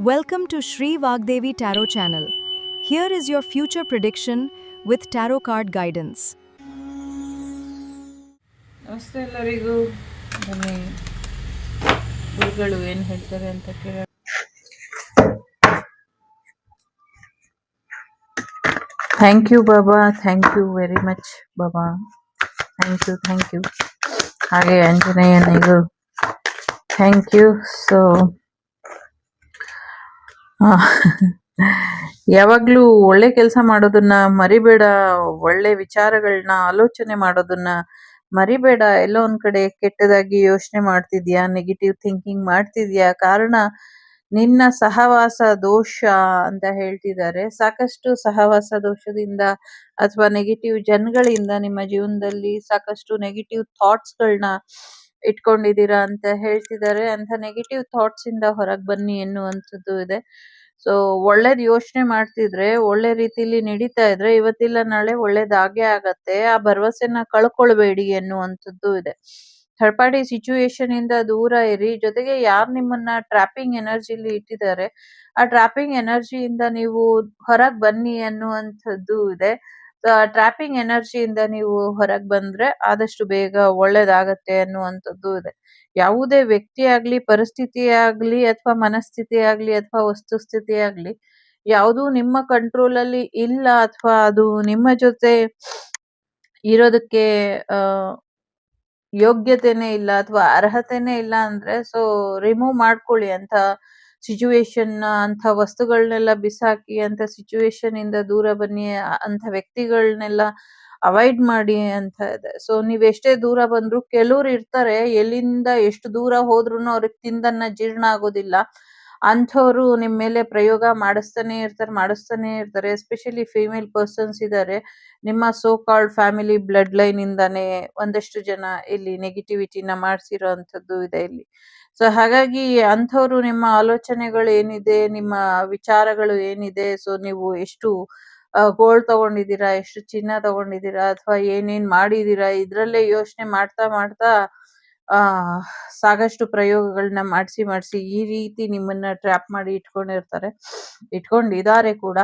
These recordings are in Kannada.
Welcome to Shri Vagdevi Tarot channel. Here is your future prediction with tarot card guidance. ನಮಸ್ತೆ ಎಲ್ಲರಿಗೂ. ಬನ್ನಿ ಗುರುಗಳು ಏನು ಹೇಳ್ತಾರೆ ಅಂತ ಕೇಳೋಣ. Thank you Baba, thank you very much Baba, thank you. ಹಾಗೆ ಆಂಜನೇಯನಿಗೂ ಥ್ಯಾಂಕ್ ಯು. ಸೊ ಯಾವಾಗಲೂ ಒಳ್ಳೆ ಕೆಲಸ ಮಾಡೋದನ್ನ ಮರಿಬೇಡ, ಒಳ್ಳೆ ವಿಚಾರಗಳನ್ನ ಆಲೋಚನೆ ಮಾಡೋದನ್ನ ಮರಿಬೇಡ. ಎಲ್ಲೋ ಒಂದ್ ಕಡೆ ಕೆಟ್ಟದಾಗಿ ಯೋಚನೆ ಮಾಡ್ತಿದ್ಯಾ, ನೆಗೆಟಿವ್ ಥಿಂಕಿಂಗ್ ಮಾಡ್ತಿದ್ಯಾ, ಕಾರಣ ನಿನ್ನ ಸಹವಾಸ ದೋಷ ಅಂತ ಹೇಳ್ತಿದ್ದಾರೆ. ಸಾಕಷ್ಟು ಸಹವಾಸ ದೋಷದಿಂದ ಅಥವಾ ನೆಗೆಟಿವ್ ಜನಗಳಿಂದ ನಿಮ್ಮ ಜೀವನದಲ್ಲಿ ಸಾಕಷ್ಟು ನೆಗೆಟಿವ್ ಥಾಟ್ಸ್ಗಳನ್ನ ಇಟ್ಕೊಂಡಿದ್ದೀರಾ ಅಂತ ಹೇಳ್ತಿದ್ದಾರೆ. ಅಂತ ನೆಗೆಟಿವ್ ಥಾಟ್ಸ್ ಇಂದ ಹೊರಗೆ ಬನ್ನಿ ಎನ್ನುವಂಥದ್ದು ಇದೆ. ಸೊ ಒಳ್ಳೇದ್ ಯೋಚನೆ ಮಾಡ್ತಿದ್ರೆ, ಒಳ್ಳೆ ರೀತಿಲಿ ನಡೀತಾ ಇದ್ರೆ ಇವತ್ತಿಲ್ಲ ನಾಳೆ ಒಳ್ಳೇದಾಗೇ ಆಗತ್ತೆ. ಆ ಭರವಸೆನ ಕಳ್ಕೊಳ್ಬೇಡಿ ಎನ್ನುವಂಥದ್ದು ಇದೆ. ಥರ್ಡ್ ಪಾರ್ಟಿ ಸಿಚುವೇಶನ್ ಇಂದ ದೂರ ಇರಿ. ಜೊತೆಗೆ ಯಾರು ನಿಮ್ಮನ್ನ ಟ್ರಾಪಿಂಗ್ ಎನರ್ಜಿಲಿ ಇಟ್ಟಿದ್ದಾರೆ, ಆ ಟ್ರಾಪಿಂಗ್ ಎನರ್ಜಿಯಿಂದ ನೀವು ಹೊರಗ್ ಬನ್ನಿ ಅನ್ನುವಂಥದ್ದು ಇದೆ. ಟ್ರಾಪಿಂಗ್ ಎನರ್ಜಿಯಿಂದ ನೀವು ಹೊರಗ್ ಬಂದ್ರೆ ಆದಷ್ಟು ಬೇಗ ಒಳ್ಳೇದಾಗತ್ತೆ ಅನ್ನುವಂಥದ್ದು ಇದೆ. ಯಾವುದೇ ವ್ಯಕ್ತಿ ಆಗ್ಲಿ, ಪರಿಸ್ಥಿತಿ ಆಗ್ಲಿ, ಅಥವಾ ಮನಸ್ಥಿತಿ ಆಗ್ಲಿ, ಅಥವಾ ವಸ್ತುಸ್ಥಿತಿ ಆಗ್ಲಿ, ಯಾವುದು ನಿಮ್ಮ ಕಂಟ್ರೋಲ್ ಅಲ್ಲಿ ಇಲ್ಲ ಅಥವಾ ಅದು ನಿಮ್ಮ ಜೊತೆ ಇರೋದಕ್ಕೆ ಆ ಯೋಗ್ಯತೆನೇ ಇಲ್ಲ ಅಥವಾ ಅರ್ಹತೆನೇ ಇಲ್ಲ ಅಂದ್ರೆ ಸೊ ರಿಮೂವ್ ಮಾಡ್ಕೊಳ್ಳಿ. ಅಂತ ಸಿಚುವೇಶನ್, ಅಂತ ವಸ್ತುಗಳನ್ನೆಲ್ಲ ಬಿಸಾಕಿ, ಅಂತ ಸಿಚುವೇಶನ್ ಇಂದ ದೂರ ಬನ್ನಿ, ಅಂತ ವ್ಯಕ್ತಿಗಳನ್ನೆಲ್ಲ ಅವಾಯ್ಡ್ ಮಾಡಿ ಅಂತ ಇದೆ. ಸೊ ನೀವ್ ಎಷ್ಟೇ ದೂರ ಬಂದ್ರು ಕೆಲವ್ರು ಇರ್ತಾರೆ, ಎಲ್ಲಿಂದ ಎಷ್ಟು ದೂರ ಹೋದ್ರುನು ಅವ್ರಿಗೆ ತಿಂದನ್ನ ಜೀರ್ಣ ಆಗೋದಿಲ್ಲ. ಅಂಥವ್ರು ನಿಮ್ ಮೇಲೆ ಪ್ರಯೋಗ ಮಾಡಿಸ್ತಾನೆ ಇರ್ತಾರೆ. ಎಸ್ಪೆಷಲಿ ಫೀಮೇಲ್ ಪರ್ಸನ್ಸ್ ಇದ್ದಾರೆ. ನಿಮ್ಮ so called family blood line ಇಂದಾನೆ ಒಂದಷ್ಟು ಜನ ಇಲ್ಲಿ ನೆಗೆಟಿವಿಟಿನ ಮಾಡ್ಸಿರೋ ಅಂಥದ್ದು ಇದೆ ಇಲ್ಲಿ. ಸೊ ಹಾಗಾಗಿ ಅಂಥವ್ರು ನಿಮ್ಮ ಆಲೋಚನೆಗಳು ಏನಿದೆ, ನಿಮ್ಮ ವಿಚಾರಗಳು ಏನಿದೆ, ಸೊ ನೀವು ಎಷ್ಟು ಗೋಲ್ಡ್ ತಗೊಂಡಿದ್ದೀರಾ, ಎಷ್ಟು ಚಿನ್ನ ತಗೊಂಡಿದ್ದೀರಾ, ಅಥವಾ ಏನೇನ್ ಮಾಡಿದೀರಾ, ಇದ್ರಲ್ಲೇ ಯೋಚನೆ ಮಾಡ್ತಾ ಮಾಡ್ತಾ ಆ ಸಾಕಷ್ಟು ಪ್ರಯೋಗಗಳನ್ನ ಮಾಡಿಸಿ ಈ ರೀತಿ ನಿಮ್ಮನ್ನ ಟ್ರ್ಯಾಪ್ ಮಾಡಿ ಇಟ್ಕೊಂಡಿದ್ದಾರೆ ಕೂಡ.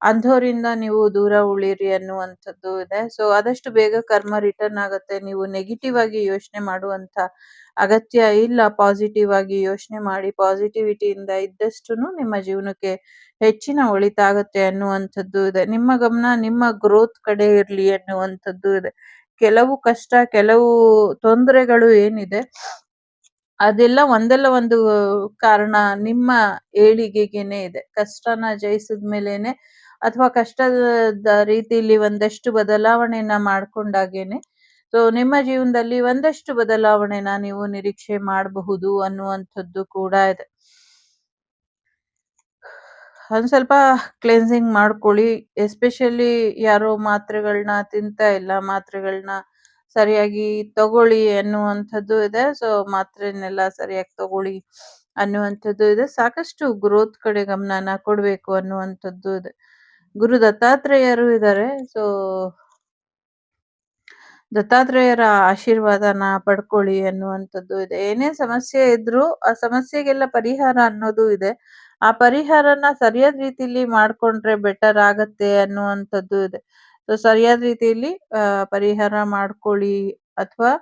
ಅಂಥವರಿಂದ ನೀವು ದೂರ ಉಳಿರಿ ಅನ್ನುವಂಥದ್ದು ಇದೆ. ಸೊ ಆದಷ್ಟು ಬೇಗ ಕರ್ಮ ರಿಟರ್ನ್ ಆಗತ್ತೆ. ನೀವು ನೆಗೆಟಿವ್ ಆಗಿ ಯೋಚನೆ ಮಾಡುವಂತ ಅಗತ್ಯ ಇಲ್ಲ. ಪಾಸಿಟಿವ್ ಆಗಿ ಯೋಚನೆ ಮಾಡಿ, ಪಾಸಿಟಿವಿಟಿಯಿಂದ ಇದ್ದಷ್ಟುನು ನಿಮ್ಮ ಜೀವನಕ್ಕೆ ಹೆಚ್ಚಿನ ಒಳಿತಾಗತ್ತೆ ಅನ್ನುವಂಥದ್ದು ಇದೆ. ನಿಮ್ಮ ಗಮನ ನಿಮ್ಮ ಗ್ರೋತ್ ಕಡೆ ಇರ್ಲಿ ಅನ್ನುವಂಥದ್ದು ಇದೆ. ಕೆಲವು ಕಷ್ಟ, ಕೆಲವು ತೊಂದರೆಗಳು ಏನಿದೆ ಅದೆಲ್ಲ ಒಂದಲ್ಲ ಒಂದು ಕಾರಣ ನಿಮ್ಮ ಏಳಿಗೆಗೇನೆ ಇದೆ. ಕಷ್ಟನ ಜಯಿಸಿದ್ಮೇಲೇನೆ ಅಥವಾ ಕಷ್ಟದ ರೀತಿಲಿ ಒಂದಷ್ಟು ಬದಲಾವಣೆನ ಮಾಡ್ಕೊಂಡಾಗೇನೆ ಸೊ ನಿಮ್ಮ ಜೀವನದಲ್ಲಿ ಒಂದಷ್ಟು ಬದಲಾವಣೆನ ನೀವು ನಿರೀಕ್ಷೆ ಮಾಡಬಹುದು ಅನ್ನುವಂಥದ್ದು ಕೂಡ ಇದೆ. ಒಂದ್ ಸ್ವಲ್ಪ ಕ್ಲೆನ್ಸಿಂಗ್ ಮಾಡ್ಕೊಳ್ಳಿ. ಎಸ್ಪೆಷಲಿ ಯಾರೋ ಮಾತ್ರೆಗಳನ್ನ ತಿಂತಾ ಇಲ್ಲ, ಮಾತ್ರೆಗಳನ್ನ ಸರಿಯಾಗಿ ತಗೊಳ್ಳಿ ಅನ್ನುವಂಥದ್ದು ಇದೆ. ಸೊ ಮಾತ್ರೆನೆಲ್ಲ ಸರಿಯಾಗಿ ತಗೊಳ್ಳಿ ಅನ್ನುವಂಥದ್ದು ಇದೆ. ಸಾಕಷ್ಟು ಗ್ರೋತ್ ಕಡೆ ಗಮನನ ಕೊಡ್ಬೇಕು ಅನ್ನುವಂಥದ್ದು ಇದೆ. ಗುರು ದತ್ತಾತ್ರೇಯರು ಇದ್ದಾರೆ. ಸೊ ದತ್ತಾತ್ರೇಯರ ಆಶೀರ್ವಾದನ ಪಡ್ಕೊಳ್ಳಿ ಅನ್ನುವಂಥದ್ದು ಇದೆ. ಏನೇ ಸಮಸ್ಯೆ ಇದ್ರೂ ಆ ಸಮಸ್ಯೆಗೆಲ್ಲ ಪರಿಹಾರ ಅನ್ನೋದು ಇದೆ. ಆ ಪರಿಹಾರನ ಸರಿಯಾದ ರೀತಿಲಿ ಮಾಡ್ಕೊಂಡ್ರೆ ಬೆಟರ್ ಆಗತ್ತೆ ಅನ್ನುವಂಥದ್ದು ಇದೆ. ಸೊ ಸರಿಯಾದ ರೀತಿಯಲ್ಲಿ ಪರಿಹಾರ ಮಾಡ್ಕೊಳ್ಳಿ, ಅಥವಾ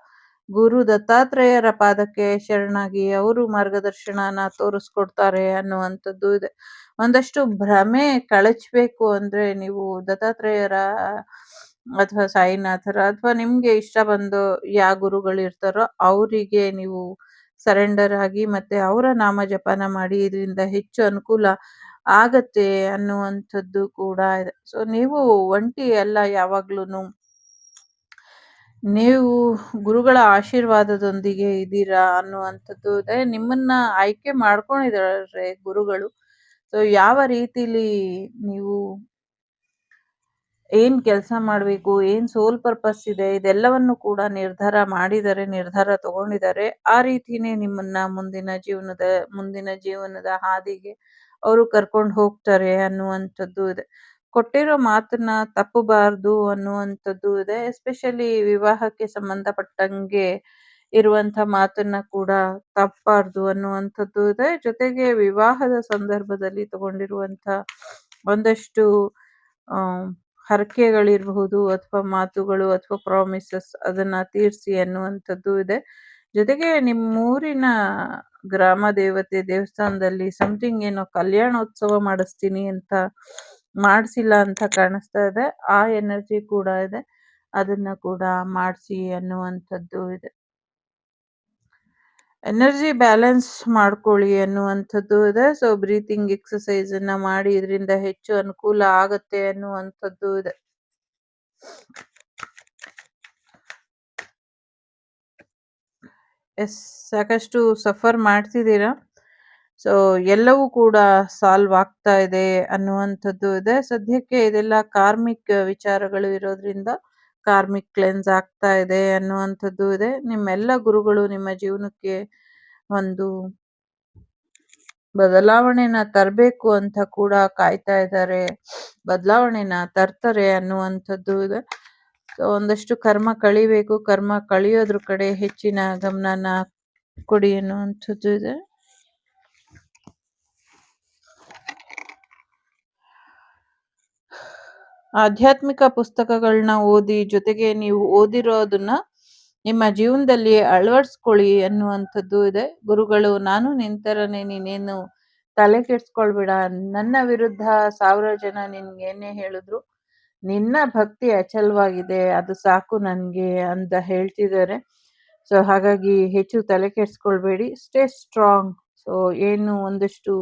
ಗುರು ದತ್ತಾತ್ರೇಯರ ಪಾದಕ್ಕೆ ಶರಣಾಗಿ ಅವರು ಮಾರ್ಗದರ್ಶನನ ತೋರಿಸ್ಕೊಡ್ತಾರೆ ಅನ್ನುವಂಥದ್ದು ಇದೆ. ಒಂದಷ್ಟು ಭ್ರಮೆ ಕಳಚ್ಬೇಕು ಅಂದ್ರೆ ನೀವು ದತ್ತಾತ್ರೇಯರ ಅಥವಾ ಸಾಯಿನಾಥರ ಅಥವಾ ನಿಮ್ಗೆ ಇಷ್ಟ ಬಂದು ಯಾವ ಗುರುಗಳು ಇರ್ತಾರೋ ಅವರಿಗೆ ನೀವು ಸರೆಂಡರ್ ಆಗಿ ಮತ್ತೆ ಅವರ ನಾಮ ಜಪನ ಮಾಡಿ, ಇದರಿಂದ ಹೆಚ್ಚು ಅನುಕೂಲ ಆಗತ್ತೆ ಅನ್ನುವಂಥದ್ದು ಕೂಡ ಇದೆ. ಸೊ ನೀವು ಒಂಟಿ ಅಲ್ಲ, ಯಾವಾಗ್ಲೂನು ನೀವು ಗುರುಗಳ ಆಶೀರ್ವಾದದೊಂದಿಗೆ ಇದ್ದೀರಾ ಅನ್ನುವಂಥದ್ದು ಇದೆ. ನಿಮ್ಮನ್ನ ಆಯ್ಕೆ ಮಾಡ್ಕೊಂಡಿದ್ದಾರೆ ಗುರುಗಳು. ಸೊ ಯಾವ ರೀತಿಲಿ ನೀವು ಏನ್ ಕೆಲಸ ಮಾಡ್ಬೇಕು, ಏನ್ ಸೋಲ್ ಪರ್ಪಸ್ ಇದೆ, ಇದೆಲ್ಲವನ್ನು ಕೂಡ ನಿರ್ಧಾರ ತಗೊಂಡಿದ್ದಾರೆ. ಆ ರೀತಿನೇ ನಿಮ್ಮನ್ನ ಮುಂದಿನ ಜೀವನದ ಹಾದಿಗೆ ಅವರು ಕರ್ಕೊಂಡು ಹೋಗ್ತಾರೆ ಅನ್ನುವಂಥದ್ದು ಇದೆ. ಕೊಟ್ಟಿರೋ ಮಾತನ್ನ ತಪ್ಪಬಾರ್ದು ಅನ್ನುವಂಥದ್ದು ಇದೆ. ಎಸ್ಪೆಷಲಿ ವಿವಾಹಕ್ಕೆ ಸಂಬಂಧಪಟ್ಟಂಗೆ ಇರುವಂಥ ಮಾತನ್ನ ಕೂಡ ತಪ್ಪಬಾರ್ದು ಅನ್ನುವಂಥದ್ದು ಇದೆ. ಜೊತೆಗೆ ವಿವಾಹದ ಸಂದರ್ಭದಲ್ಲಿ ತಗೊಂಡಿರುವಂಥ ಒಂದಷ್ಟು ಆ, ಹರಕೆಗಳಿರಬಹುದು ಅಥವಾ ಮಾತುಗಳು ಅಥವಾ ಪ್ರಾಮಿಸಸ್ ಅದನ್ನ ತೀರಿಸಿ ಅನ್ನುವಂಥದ್ದು ಇದೆ. ಜೊತೆಗೆ ನಿಮ್ಮೂರಿನ ಗ್ರಾಮ ದೇವತೆ ದೇವಸ್ಥಾನದಲ್ಲಿ ಸಮಥಿಂಗ್ ಏನೋ ಕಲ್ಯಾಣೋತ್ಸವ ಮಾಡಿಸ್ತೀನಿ ಅಂತ ಮಾಡಿಸಿಲ್ಲ ಅಂತ ಕಾಣಿಸ್ತಾ ಇದೆ. ಆ ಎನರ್ಜಿ ಕೂಡ ಇದೆ. ಅದನ್ನ ಕೂಡ ಮಾಡಿಸಿ ಅನ್ನುವಂಥದ್ದು ಇದೆ. ಎನರ್ಜಿ ಬ್ಯಾಲೆನ್ಸ್ ಮಾಡ್ಕೊಳ್ಳಿ ಅನ್ನುವಂಥದ್ದು ಇದೆ. ಸೊ ಬ್ರೀತಿಂಗ್ ಎಕ್ಸಸೈಸ್ ಅನ್ನ ಮಾಡಿ ಇದರಿಂದ ಹೆಚ್ಚು ಅನುಕೂಲ ಆಗತ್ತೆ ಅನ್ನುವಂಥದ್ದು ಇದೆ. ಎಸ್, ಸಾಕಷ್ಟು ಸಫರ್ ಮಾಡ್ತಿದ್ದೀರಾ. ಸೊ ಎಲ್ಲವೂ ಕೂಡ ಸಾಲ್ವ್ ಆಗ್ತಾ ಇದೆ ಅನ್ನುವಂಥದ್ದು ಇದೆ. ಸದ್ಯಕ್ಕೆ ಇದೆಲ್ಲ ಕಾರ್ಮಿಕ್ ವಿಚಾರಗಳು ಇರೋದ್ರಿಂದ ಕಾರ್ಮಿಕ್ ಕ್ಲೆನ್ಸ್ ಆಗ್ತಾ ಇದೆ ಅನ್ನುವಂಥದ್ದು ಇದೆ. ನಿಮ್ಮೆಲ್ಲ ಗುರುಗಳು ನಿಮ್ಮ ಜೀವನಕ್ಕೆ ಒಂದು ಬದಲಾವಣೆನ ತರಬೇಕು ಅಂತ ಕೂಡ ಕಾಯ್ತಾ ಇದ್ದಾರೆ. ಬದಲಾವಣೆನ ತರ್ತಾರೆ ಅನ್ನುವಂಥದ್ದು ಇದೆ. ಸೊ ಒಂದಷ್ಟು ಕರ್ಮ ಕಳಿಬೇಕು. ಕರ್ಮ ಕಳಿಯೋದ್ರ ಕಡೆ ಹೆಚ್ಚಿನ ಗಮನನ ಕೊಡಿ ಅನ್ನುವಂಥದ್ದು ಇದೆ. ಆಧ್ಯಾತ್ಮಿಕ ಪುಸ್ತಕಗಳನ್ನ ಓದಿ, ಜೊತೆಗೆ ನೀವು ಓದಿರೋದನ್ನ ನಿಮ್ಮ ಜೀವನದಲ್ಲಿ ಅಳವಡಿಸ್ಕೊಳ್ಳಿ ಅನ್ನುವಂಥದ್ದು ಇದೆ. ಗುರುಗಳು, ನಾನು ನಿಂತರನೆ ನೀನೇನು ತಲೆ ಕೆಡ್ಸ್ಕೊಳ್ಬೇಡ, ನನ್ನ ವಿರುದ್ಧ 1000 ಜನ ನಿನ್ಗೇನೇ ಹೇಳಿದ್ರು ನಿನ್ನ ಭಕ್ತಿ ಅಚಲವಾಗಿದೆ, ಅದು ಸಾಕು ನನ್ಗೆ ಅಂತ ಹೇಳ್ತಿದ್ದಾರೆ. ಸೊ ಹಾಗಾಗಿ ಹೆಚ್ಚು ತಲೆ ಕೆಡ್ಸ್ಕೊಳ್ಬೇಡಿ, ಸ್ಟೇ ಸ್ಟ್ರಾಂಗ್. ಸೊ ಏನು ಒಂದಷ್ಟು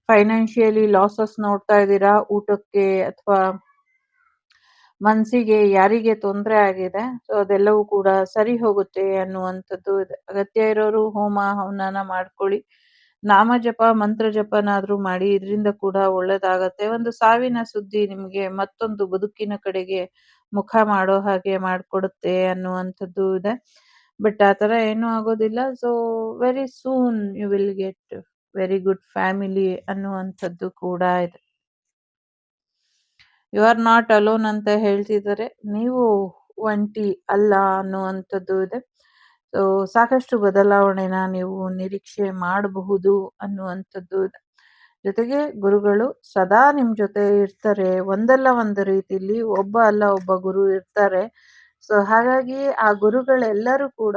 ಫೈನಾನ್ಷಿಯಲಿ ಲಾಸಸ್ ನೋಡ್ತಾ ಇದ್ದೀರಾ, ಊಟಕ್ಕೆ ಅಥವಾ ಮನ್ಸಿಗೆ ಯಾರಿಗೆ ತೊಂದರೆ ಆಗಿದೆ, ಸೊ ಅದೆಲ್ಲವೂ ಕೂಡ ಸರಿ ಹೋಗುತ್ತೆ ಅನ್ನುವಂಥದ್ದು ಇದೆ. ಅಗತ್ಯ ಇರೋರು ಹೋಮ ಹವನನ ಮಾಡ್ಕೊಳ್ಳಿ, ನಾಮ ಜಪ ಮಂತ್ರ ಜಪನಾದ್ರೂ ಮಾಡಿ, ಇದರಿಂದ ಕೂಡ ಒಳ್ಳೇದಾಗತ್ತೆ. ಒಂದು ಸಾವಿನ ಸುದ್ದಿ ನಿಮ್ಗೆ ಮತ್ತೊಂದು ಬದುಕಿನ ಕಡೆಗೆ ಮುಖ ಮಾಡೋ ಹಾಗೆ ಮಾಡ್ಕೊಡುತ್ತೆ ಅನ್ನುವಂಥದ್ದು ಇದೆ. ಬಟ್ ಆ ಥರ ಏನೂ ಆಗೋದಿಲ್ಲ. So very soon you will get very good family ಅನ್ನುವಂಥದ್ದು ಕೂಡ ಇದೆ. ಯು ಆರ್ ನಾಟ್ ಅಲೋನ್ ಅಂತ ಹೇಳ್ತಿದ್ದಾರೆ. ನೀವು ಒಂಟಿ ಅಲ್ಲ ಅನ್ನುವಂಥದ್ದು ಇದೆ. ಸೊ ಸಾಕಷ್ಟು ಬದಲಾವಣೆನ ನೀವು ನಿರೀಕ್ಷೆ ಮಾಡಬಹುದು ಅನ್ನುವಂಥದ್ದು ಇದೆ. ಜೊತೆಗೆ ಗುರುಗಳು ಸದಾ ನಿಮ್ ಜೊತೆ ಇರ್ತಾರೆ. ಒಂದಲ್ಲ ಒಂದು ರೀತಿಲಿ ಒಬ್ಬ ಅಲ್ಲ ಒಬ್ಬ ಗುರು ಇರ್ತಾರೆ. ಸೊ ಹಾಗಾಗಿ ಆ ಗುರುಗಳೆಲ್ಲರೂ ಕೂಡ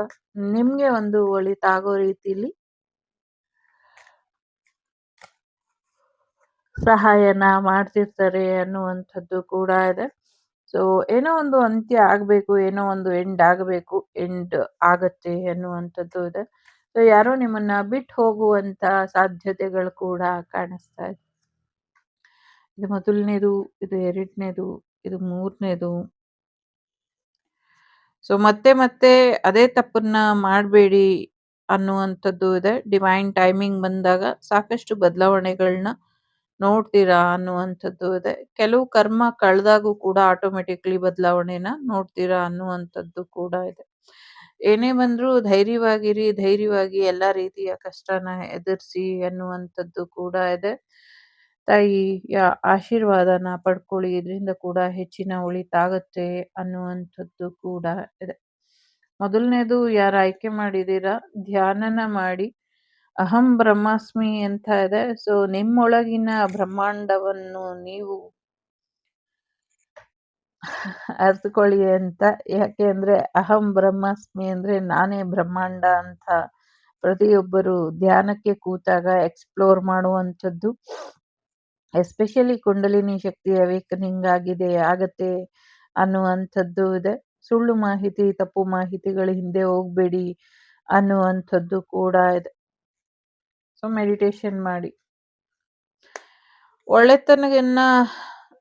ನಿಮ್ಗೆ ಒಂದು ಒಳಿತಾಗೋ ರೀತಿಲಿ ಸಹಾಯನ ಮಾಡ್ತಿರ್ತಾರೆ ಅನ್ನುವಂಥದ್ದು ಕೂಡ ಇದೆ. ಸೊ ಏನೋ ಒಂದು ಅಂತ್ಯ ಆಗ್ಬೇಕು, ಏನೋ ಒಂದು ಎಂಡ್ ಆಗಬೇಕು, ಎಂಡ್ ಆಗತ್ತೆ ಅನ್ನುವಂಥದ್ದು ಇದೆ. ಸೊ ಯಾರೋ ನಿಮ್ಮನ್ನ ಬಿಟ್ಟು ಹೋಗುವಂತ ಸಾಧ್ಯತೆಗಳು ಕೂಡ ಕಾಣಿಸ್ತಾ ಇದೆ. ಇದು ಮೊದಲನೇದು, ಇದು ಎರಡನೇದು, ಇದು ಮೂರನೇದು. ಸೊ ಮತ್ತೆ ಮತ್ತೆ ಅದೇ ತಪ್ಪನ್ನ ಮಾಡಬೇಡಿ ಅನ್ನುವಂಥದ್ದು ಇದೆ. ಡಿವೈನ್ ಟೈಮಿಂಗ್ ಬಂದಾಗ ಸಾಕಷ್ಟು ಬದಲಾವಣೆಗಳನ್ನ ನೋಡ್ತೀರಾ ಅನ್ನುವಂಥದ್ದು ಇದೆ. ಕೆಲವು ಕರ್ಮ ಕಳೆದಾಗೂ ಕೂಡ ಆಟೋಮೆಟಿಕ್ಲಿ ಬದಲಾವಣೆನ ನೋಡ್ತೀರಾ ಅನ್ನುವಂಥದ್ದು ಕೂಡ ಇದೆ. ಏನೇ ಬಂದ್ರೂ ಧೈರ್ಯವಾಗಿರಿ, ಧೈರ್ಯವಾಗಿ ಎಲ್ಲ ರೀತಿಯ ಕಷ್ಟನ ಎದುರಿಸಿ ಅನ್ನುವಂಥದ್ದು ಕೂಡ ಇದೆ. ತಾಯಿಯ ಆಶೀರ್ವಾದನ ಪಡ್ಕೊಳ್ಳಿ, ಇದರಿಂದ ಕೂಡ ಹೆಚ್ಚಿನ ಒಳಿತಾಗತ್ತೆ ಅನ್ನುವಂಥದ್ದು ಕೂಡ ಇದೆ. ಮೊದಲನೇದು ಯಾರು ಆಯ್ಕೆ ಮಾಡಿದ್ದೀರಾ, ಧ್ಯಾನನ ಮಾಡಿ. ಅಹಂ ಬ್ರಹ್ಮಾಸ್ಮಿ ಅಂತ ಇದೆ. ಸೊ ನಿಮ್ಮೊಳಗಿನ ಬ್ರಹ್ಮಾಂಡವನ್ನು ನೀವು ಅರ್ಥಕೊಳ್ಳಿ ಅಂತ. ಯಾಕೆ ಅಂದ್ರೆ ಅಹಂ ಬ್ರಹ್ಮಾಸ್ಮಿ ಅಂದ್ರೆ ನಾನೇ ಬ್ರಹ್ಮಾಂಡ ಅಂತ ಪ್ರತಿಯೊಬ್ಬರು ಧ್ಯಾನಕ್ಕೆ ಕೂತಾಗ ಎಕ್ಸ್ಪ್ಲೋರ್ ಮಾಡುವಂಥದ್ದು. ಎಸ್ಪೆಷಲಿ ಕುಂಡಲಿನಿ ಶಕ್ತಿ ಅವೇಕನಿಂಗ್ ಆಗತ್ತೆ ಅನ್ನುವಂಥದ್ದು ಇದೆ. ಸುಳ್ಳು ಮಾಹಿತಿ, ತಪ್ಪು ಮಾಹಿತಿಗಳ ಹಿಂದೆ ಹೋಗ್ಬೇಡಿ ಅನ್ನುವಂಥದ್ದು ಕೂಡ ಇದೆ. ಸೊ ಮೆಡಿಟೇಷನ್ ಮಾಡಿ. ಒಳ್ಳೆತನವನ್ನ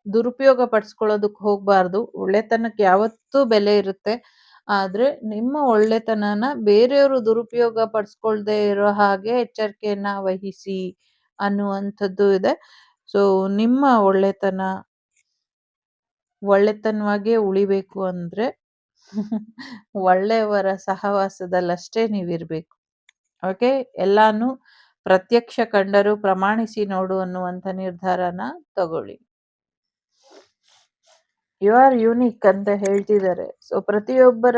ದುರುಪಯೋಗ ಪಡಿಸ್ಕೊಳ್ಳೋದಕ್ಕೆ ಹೋಗ್ಬಾರ್ದು. ಒಳ್ಳೆತನಕ್ಕೆ ಯಾವತ್ತೂ ಬೆಲೆ ಇರುತ್ತೆ. ಆದ್ರೆ ನಿಮ್ಮ ಒಳ್ಳೆತನನ ಬೇರೆಯವರು ದುರುಪಯೋಗ ಪಡಿಸ್ಕೊಳ್ದೆ ಇರೋ ಹಾಗೆ ಎಚ್ಚರಿಕೆಯನ್ನ ವಹಿಸಿ ಅನ್ನುವಂಥದ್ದು ಇದೆ. ಸೊ ನಿಮ್ಮ ಒಳ್ಳೆತನವಾಗೇ ಉಳಿಬೇಕು ಅಂದ್ರೆ ಒಳ್ಳೆಯವರ ಸಹವಾಸದಲ್ಲಷ್ಟೇ ನೀವಿರ್ಬೇಕು. ಓಕೆ, ಎಲ್ಲಾನು ಪ್ರತ್ಯಕ್ಷ ಕಂಡರೂ ಪ್ರಮಾಣಿಸಿ ನೋಡು ಅನ್ನುವಂಥ ನಿರ್ಧಾರನ ತಗೊಳ್ಳಿ. ಯು ಆರ್ ಯೂನಿಕ್ ಅಂತ ಹೇಳ್ತಿದ್ದಾರೆ. ಸೊ ಪ್ರತಿಯೊಬ್ಬರ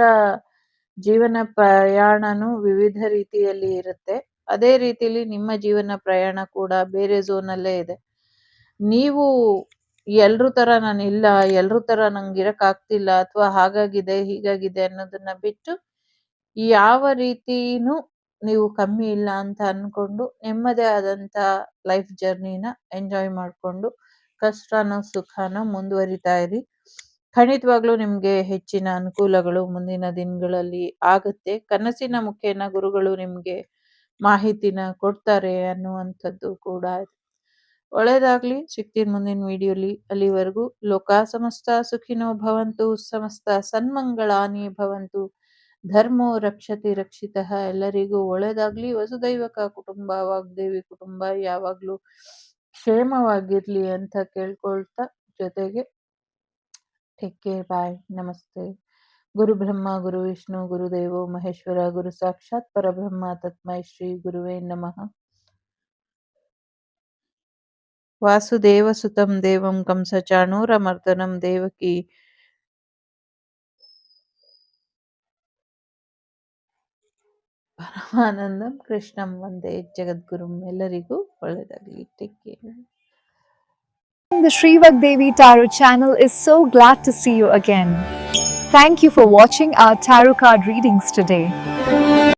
ಜೀವನ ಪ್ರಯಾಣನೂ ವಿವಿಧ ರೀತಿಯಲ್ಲಿ ಇರುತ್ತೆ. ಅದೇ ರೀತಿಲಿ ನಿಮ್ಮ ಜೀವನ ಪ್ರಯಾಣ ಕೂಡ ಬೇರೆ ಝೋನಲ್ಲೇ ಇದೆ. ನೀವು ಎಲ್ರೂ ತರ ನಾನಿಲ್ಲ, ಎಲ್ರೂ ತರ ನಂಗಿರಕ್ಕಾಗ್ತಿಲ್ಲ ಅಥವಾ ಹಾಗಾಗಿದೆ, ಹೀಗಾಗಿದೆ ಅನ್ನೋದನ್ನ ಬಿಟ್ಟು ಯಾವ ರೀತಿನೂ ನೀವು ಕಮ್ಮಿ ಇಲ್ಲ ಅಂತ ಅನ್ಕೊಂಡು ನಿಮ್ಮದೇ ಆದಂತ ಲೈಫ್ ಜರ್ನಿನ ಎಂಜಾಯ್ ಮಾಡ್ಕೊಂಡು ಕಷ್ಟನೋ ಸುಖನೋ ಮುಂದುವರಿತಾ ಇರಿ. ಖಂಡಿತವಾಗ್ಲೂ ನಿಮ್ಗೆ ಹೆಚ್ಚಿನ ಅನುಕೂಲಗಳು ಮುಂದಿನ ದಿನಗಳಲ್ಲಿ ಆಗುತ್ತೆ. ಕನಸಿನ ಮುಖೇನ ಗುರುಗಳು ನಿಮ್ಗೆ ಮಾಹಿತಿನ ಕೊಡ್ತಾರೆ ಅನ್ನುವಂಥದ್ದು ಕೂಡ ಇದೆ. ಒಳ್ಳೇದಾಗ್ಲಿ, ಸಿಗ್ತೀನಿ ಮುಂದಿನ ವಿಡಿಯೋಲಿ. ಅಲ್ಲಿವರೆಗೂ ಲೋಕ ಸಮಸ್ತ ಸುಖಿನೋ ಭವಂತು, ಸಮಸ್ತ ಸನ್ಮಂಗಳಾನಿ ಭವಂತು, ಧರ್ಮೋ ರಕ್ಷತಿ ರಕ್ಷಿತಃ. ಎಲ್ಲರಿಗೂ ಒಳ್ಳೇದಾಗ್ಲಿ. ವಸುದೈವಕ ಕುಟುಂಬ, ವಾಗ್ದೇವಿ ಕುಟುಂಬ ಯಾವಾಗ್ಲೂ ಕ್ಷೇಮವಾಗಿರ್ಲಿ ಅಂತ ಕೇಳ್ಕೊಳ್ತಾ, ಜೊತೆಗೆ ಟೇಕ್ ಕೇರ್, ಬಾಯ್, ನಮಸ್ತೆ. ಗುರು ಬ್ರಹ್ಮ ಗುರು ವಿಷ್ಣು ಗುರುದೇವೋ ಮಹೇಶ್ವರ, ಗುರು ಸಾಕ್ಷಾತ್ ಪರಬ್ರಹ್ಮ ತಸ್ಮೈ ಶ್ರೀ ಗುರುವೇ ನಮಃ. ವಾಸುದೇವ ಸುತಂ ದೇವಂ ಕಂಸಚಾಣೂರಮರ್ದನಂ ದೇವಕಿ ಪರಮಾನಂದಂ ಕೃಷ್ಣಂ ವಂದೇ ಜಗದ್ಗುರುಂ. ಎಲ್ಲರಿಗೂ ಒಳ್ಳೆಯದಾಗಲಿ. Take care. The Sri Vagdevi Tarot channel is so glad to see you again. Thank you for watching our tarot card readings today.